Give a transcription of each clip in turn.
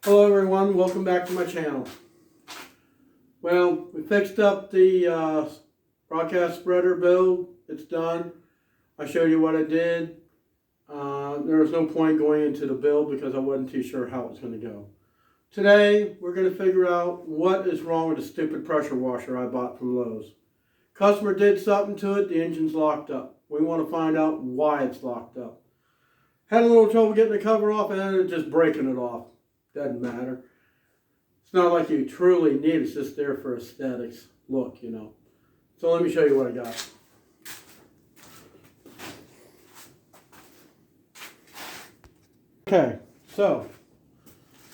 Hello everyone, welcome back to my channel. Well, we fixed up the broadcast spreader build. It's done. I showed you what I did. There was no point going into the build because I wasn't too sure how it was going to go. Today, we're going to figure out what is wrong with the stupid pressure washer I bought from Lowe's. Customer did something to it, the engine's locked up. We want to find out why it's locked up. Had a little trouble getting the cover off and ended up just breaking it off. Doesn't matter. It's not like you truly need it. It's just there for aesthetics. Look, you know. So let me show you what I got. Okay, so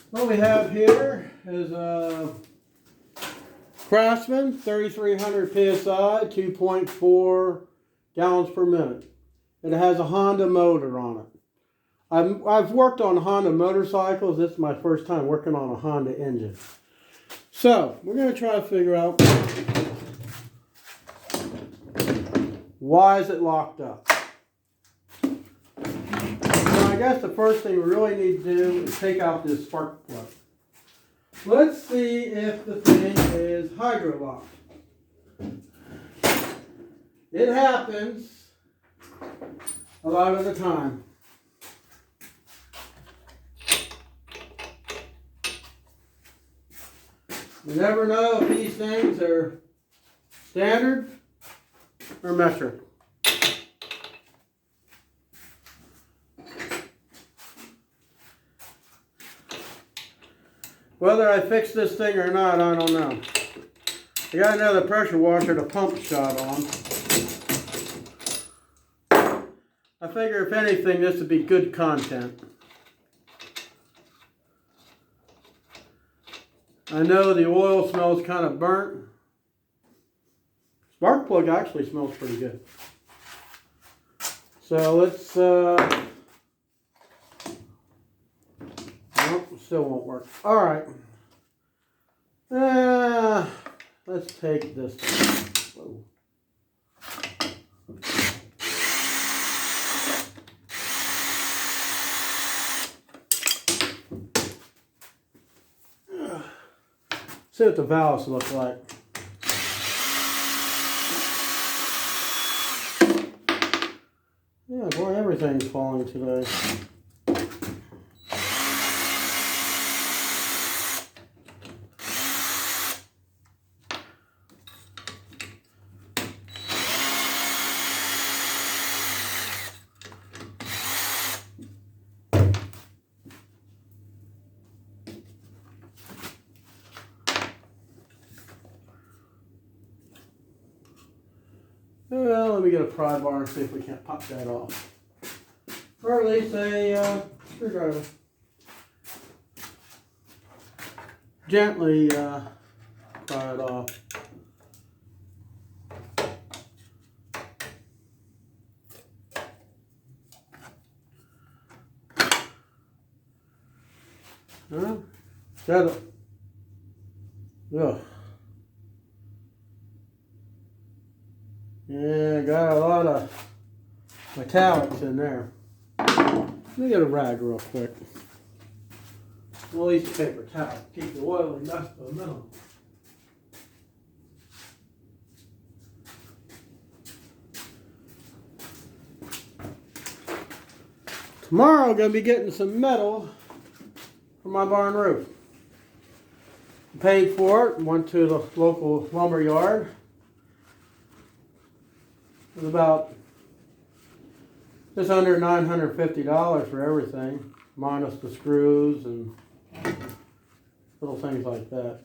what we have here is a Craftsman 3300 PSI, 2.4 gallons per minute. It has a Honda motor on it. I've worked on Honda motorcycles. This is my first time working on a Honda engine. So, we're going to try to figure out why is it locked up. Now, I guess the first thing we really need to do is take out this spark plug. Let's see if the thing is hydro locked. It happens a lot of the time. You never know if these things are standard or metric. Whether I fix this thing or not, I don't know. I got another pressure washer to pump shot on. I figure if anything, this would be good content. I know the oil smells kind of burnt. Spark plug actually smells pretty good. So let's, nope, still won't work. All right. Let's take this. Whoa. See what the valves look like. Yeah, boy, everything's falling today. Well, let me get a pry bar and see if we can't pop that off. Or at least a screwdriver. Gently pry it off. Set it. Ugh. Yeah, got a lot of metallics in there. Let me get a rag real quick. We'll use a paper towel. Keep the oil and dust to a minimum. Tomorrow I'm going to be getting some metal for my barn roof. Paid for it, went to the local lumber yard. It was about just under $950 for everything, minus the screws and little things like that.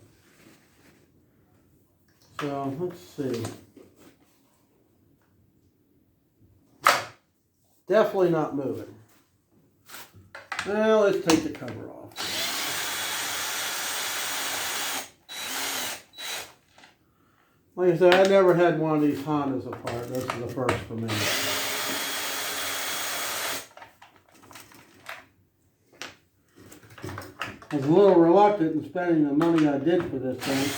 So let's see. Definitely not moving. Now let's take the cover off. Like I said, I never had one of these Hondas apart. This is the first for me. I was a little reluctant in spending the money I did for this thing.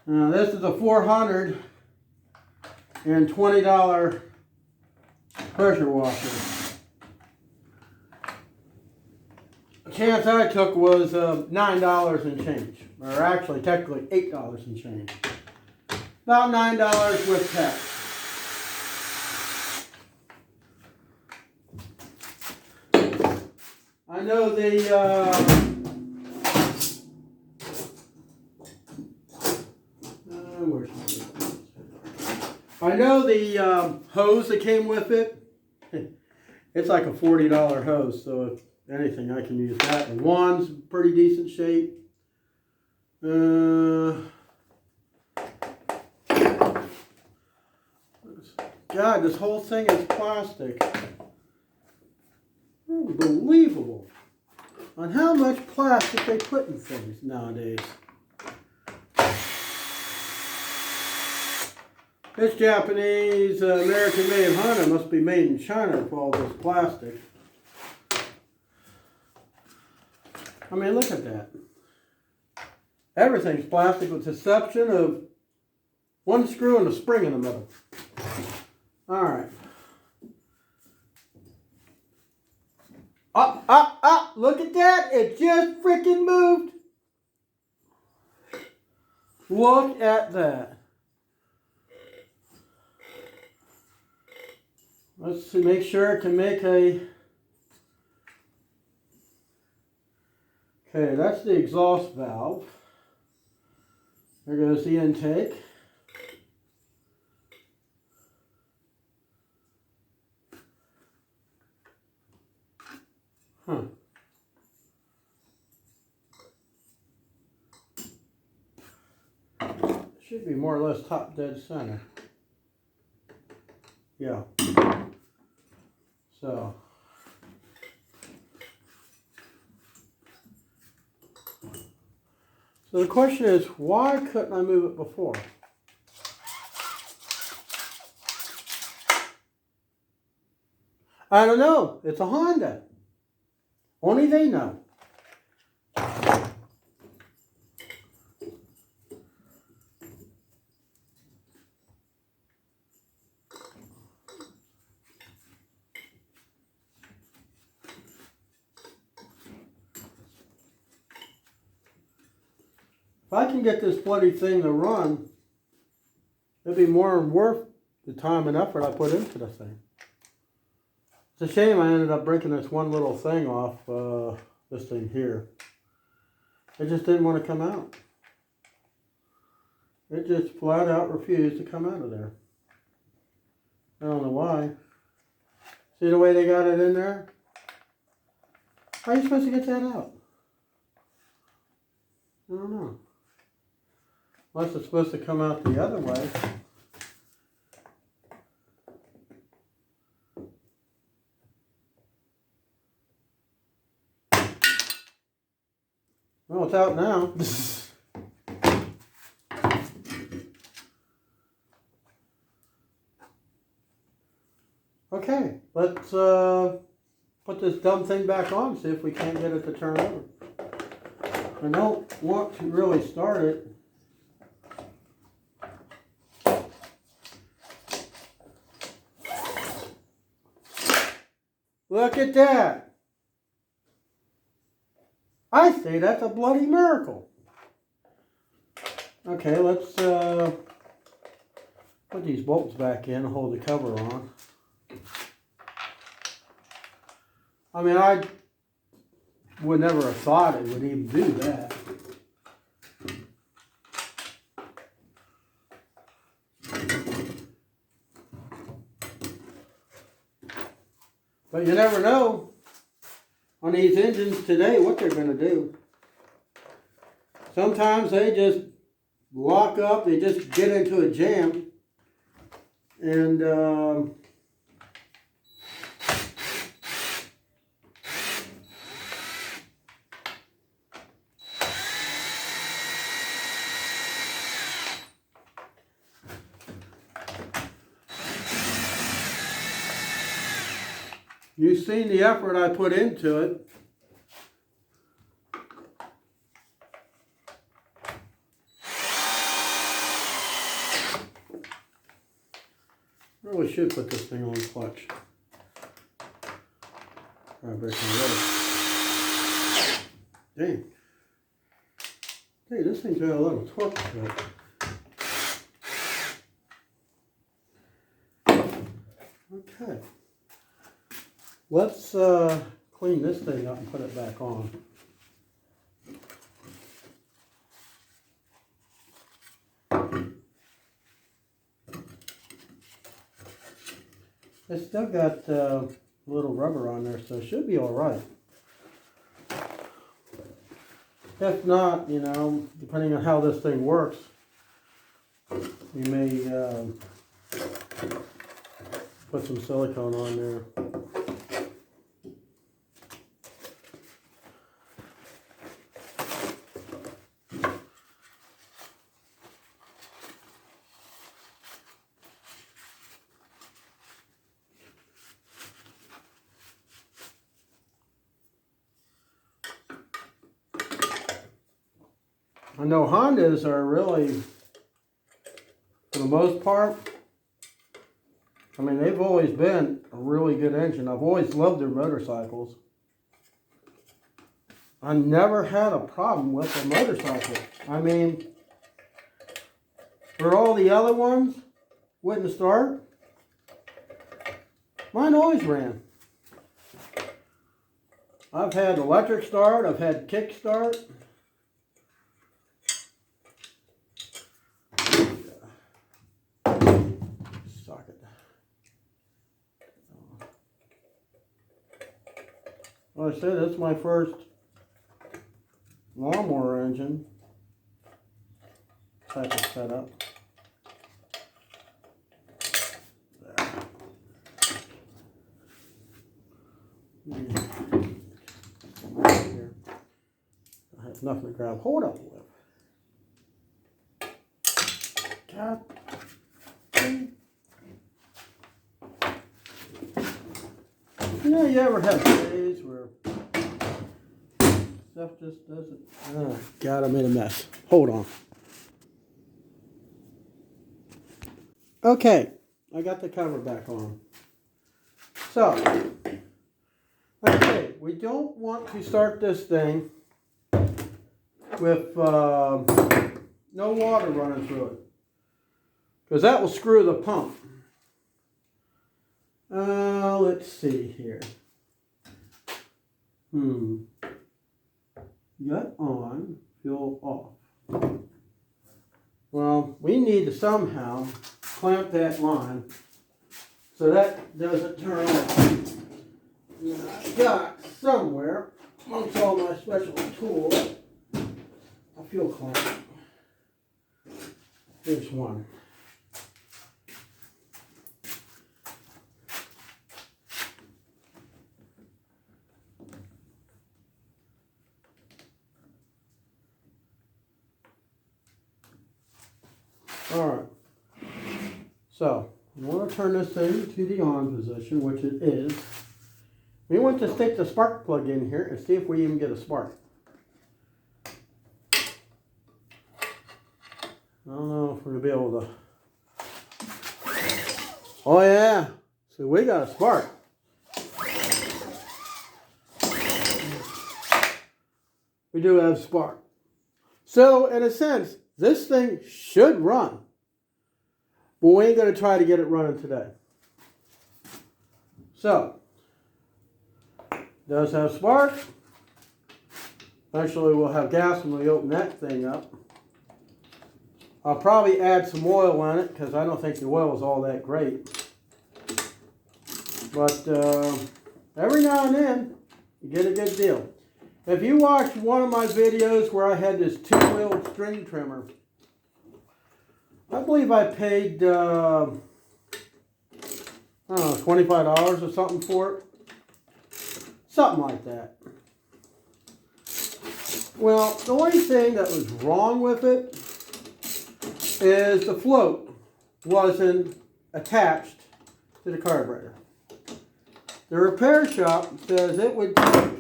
Now this is a $420 pressure washer. chance I took was $9 and change. Or actually, technically $8 and change. About $9 with tax. I know the hose that came with it. It's like a $40 hose, so if anything, I can use that. The wand's pretty decent shape. God, this whole thing is plastic. Unbelievable on how much plastic they put in things nowadays. This Japanese American-made Honda must be made in China for all this plastic. I mean, look at that. Everything's plastic with the exception of one screw and a spring in the middle. All right. Look at that. It just freaking moved. Look at that. Let's see, make sure it can make a... Okay, that's the exhaust valve. There goes the intake. Huh. Should be more or less top dead center. Yeah. So. So the question is, why couldn't I move it before? I don't know. It's a Honda. Only they know. If I can get this bloody thing to run, it'd be more than worth the time and effort I put into the thing. It's a shame I ended up breaking this one little thing off, this thing here. It just didn't want to come out. It just flat out refused to come out of there. I don't know why. See the way they got it in there? How are you supposed to get that out? I don't know. Unless it's supposed to come out the other way. Well, it's out now. Okay, let's put this dumb thing back on, see if we can't get it to turn over. I don't want to really start it. Look at that. I say that's a bloody miracle. Okay, let's put these bolts back in and hold the cover on. I mean, I would never have thought it would even do that. But you never know on these engines today what they're going to do. Sometimes they just lock up, they just get into a jam, and you've seen the effort I put into it. Really should put this thing on clutch. Try breaking it. Dang. Hey, this thing's got a little torque to it. Okay. Let's clean this thing up and put it back on. It's still got a little rubber on there, so it should be all right. If not, you know, depending on how this thing works, you may put some silicone on there. I know Hondas are really, for the most part, I mean, they've always been a really good engine. I've always loved their motorcycles. I never had a problem with a motorcycle. I mean, for all the other ones wouldn't start, mine always ran. I've had electric start, I've had kick start. Well, I said that's my first lawnmower engine type of setup. There. Here. I have nothing to grab hold of with. God. You know, you ever have days where stuff just doesn't... Oh, God, I made a mess. Hold on. Okay, I got the cover back on. So, okay, we don't want to start this thing with no water running through it, because that will screw the pump. Let's see here. Gut on, fuel off. Well, we need to somehow clamp that line so that doesn't turn off. I got somewhere, amongst all my special tools, a fuel clamp. Here's one. Alright, so I want to turn this thing to the on position, which it is. We want to stick the spark plug in here and see if we even get a spark. I don't know if we're going to be able to. Oh yeah, so we got a spark. We do have a spark. So in a sense, this thing should run, but we ain't going to try to get it running today. So, does have spark. Eventually we'll have gas when we open that thing up. I'll probably add some oil in it because I don't think the oil is all that great. But every now and then you get a good deal. If you watched one of my videos where I had this two-wheel string trimmer, I believe I paid, I don't know, $25 or something for it. Something like that. Well, the only thing that was wrong with it is the float wasn't attached to the carburetor. The repair shop says it would take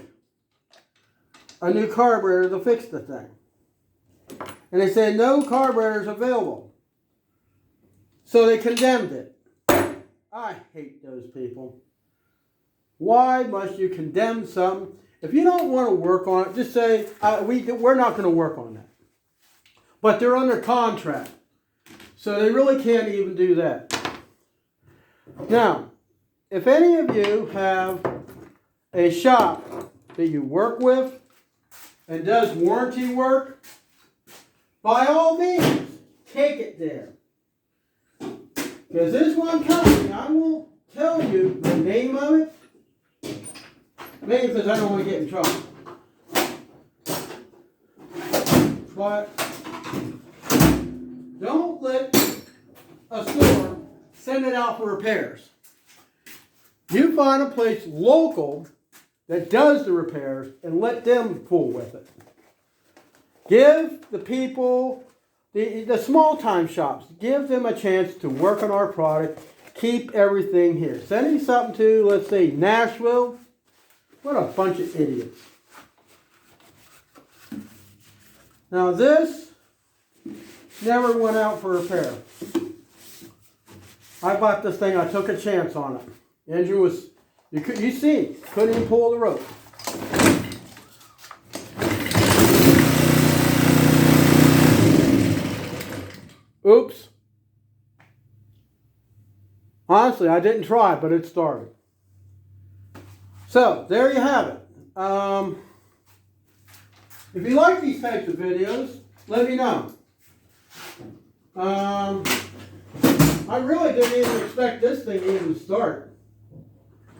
a new carburetor to fix the thing. And they said no carburetors available. So they condemned it. I hate those people. Why must you condemn something If you don't want to work on it, just say, we're not going to work on that. But they're under contract. So they really can't even do that. Now, if any of you have a shop that you work with and does warranty work, by all means, take it there. Because this one company, I won't tell you the name of it, maybe because I don't want to get in trouble. But don't let a store send it out for repairs. You find a place local that does the repairs and let them fool with it. Give the people, the small time shops, give them a chance to work on our product. Keep everything here. Sending something to, let's say, Nashville. What a bunch of idiots. Now this never went out for repair. I bought this thing, I took a chance on it. The engine was, you see, couldn't even pull the rope. Oops. Honestly, I didn't try, but it started. So, there you have it. If you like these types of videos, let me know. I really didn't even expect this thing even to start.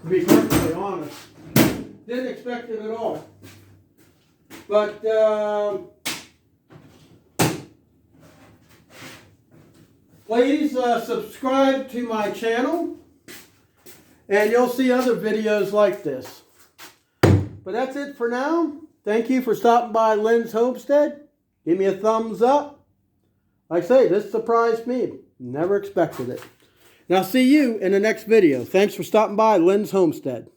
To be perfectly honest. Didn't expect it at all. But, please subscribe to my channel. And you'll see other videos like this. But that's it for now. Thank you for stopping by Lynn's Homestead. Give me a thumbs up. Like I say, this surprised me. Never expected it. And I'll see you in the next video. Thanks for stopping by Lynn's Homestead.